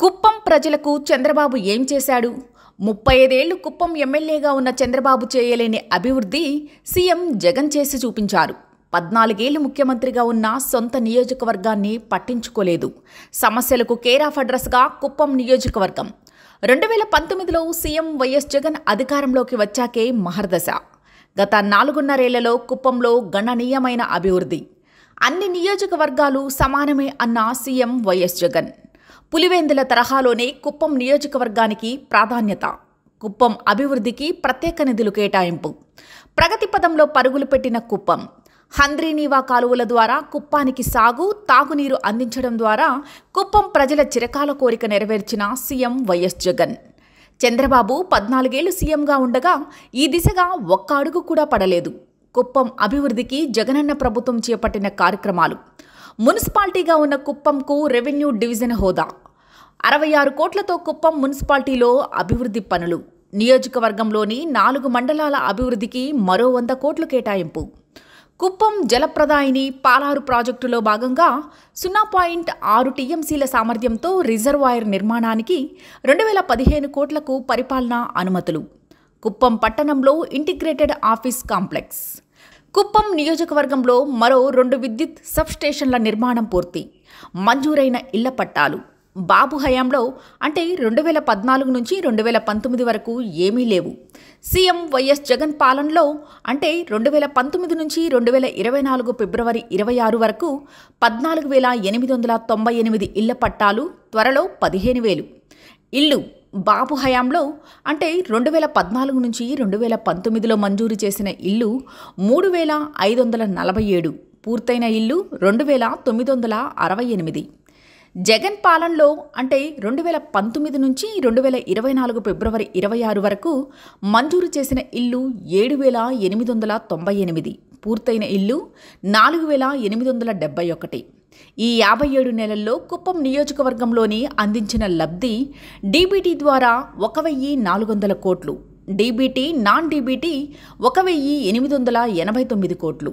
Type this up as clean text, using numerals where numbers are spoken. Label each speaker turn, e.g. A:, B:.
A: కుప్పం ప్రజలకు చంద్రబాబు ఏం చేశాడు? 35 ఏళ్లు కుప్పం ఎమ్మెల్యేగా ఉన్న చంద్రబాబు చేయలేని అభివృద్ధి సీఎం జగన్ చేసి చూపించారు. 14 ఏళ్లు ముఖ్యమంత్రిగా ఉన్న సొంత నియోజకవర్గాన్ని పట్టించుకోలేదు. సమస్యలకు కేర్ ఆఫ్ అడ్రస్గా కుప్పం నియోజకవర్గం. 2019లో సీఎం వైఎస్ జగన్ అధికారంలోకి వచ్చాకే మహర్దశ. గత 4.5 ఏళ్లలో కుప్పంలో గణనీయమైన అభివృద్ధి. అన్ని నియోజకవర్గాలు సమానమే అన్న సీఎం వైఎస్ జగన్. పులివెందుల తరహాలోనే కుప్పం నియోజకవర్గానికి ప్రాధాన్యత. కుప్పం అభివృద్ధికి ప్రత్యేక నిధులు కేటాయింపు. ప్రగతి పదంలో పరుగులు పెట్టిన కుప్పం. హంద్రీనీవా కాలువల ద్వారా కుప్పానికి సాగు, తాగునీరు అందించడం ద్వారా కుప్పం ప్రజల చిరకాల కోరిక నెరవేర్చిన సీఎం వైఎస్ జగన్. చంద్రబాబు 14 ఏళ్లు సీఎంగా ఉండగా ఈ దిశగా ఒక్క అడుగు కూడా పడలేదు. కుప్పం అభివృద్ధికి జగనన్న ప్రభుత్వం చేపట్టిన కార్యక్రమాలు. మున్సిపాలిటీగా ఉన్న కుప్పంకు రెవెన్యూ డివిజన్ హోదా. 66 కోట్లతో కుప్పం మున్సిపాలిటీలో అభివృద్ధి పనులు. నియోజకవర్గంలోని 4 మండలాల అభివృద్ధికి మరో 100 కోట్లు కేటాయింపు. కుప్పం జలప్రదాయిని పాలారు ప్రాజెక్టులో భాగంగా 0.6 టీఎంసీల సామర్థ్యంతో రిజర్వాయర్ నిర్మాణానికి 2015 కోట్లకు పరిపాలనా అనుమతులు. కుప్పం పట్టణంలో ఇంటిగ్రేటెడ్ ఆఫీస్ కాంప్లెక్స్. కుప్పం నియోజకవర్గంలో మరో 2 విద్యుత్ సబ్స్టేషన్ల నిర్మాణం పూర్తి. మంజూరైన ఇళ్ల పట్టాలు. బాబు హయాంలో అంటే 2014 నుంచి 2019 వరకు ఏమీ లేవు. సీఎం వైఎస్ జగన్ పాలనలో అంటే 2019 నుంచి 2024 ఫిబ్రవరి 26 వరకు 14,898 ఇళ్ల పట్టాలు, త్వరలో 15,000 ఇళ్లు. బాబు హయాంలో అంటే 2014 నుంచి 2019లో మంజూరు చేసిన ఇల్లు 3,547, పూర్తయిన ఇల్లు 2,968. జగన్ పాలనలో అంటే 2019 నుంచి 2024 ఫిబ్రవరి 26 వరకు మంజూరు చేసిన ఇల్లు 7,898, పూర్తయిన ఇల్లు 4,871. ఈ 57 నెలల్లో కుప్పం నియోజకవర్గంలోని అందించిన లబ్ధి డీబీటీ ద్వారా 1,400 కోట్లు, డీబీటీ నాన్ డీబీటీ 1,889 కోట్లు.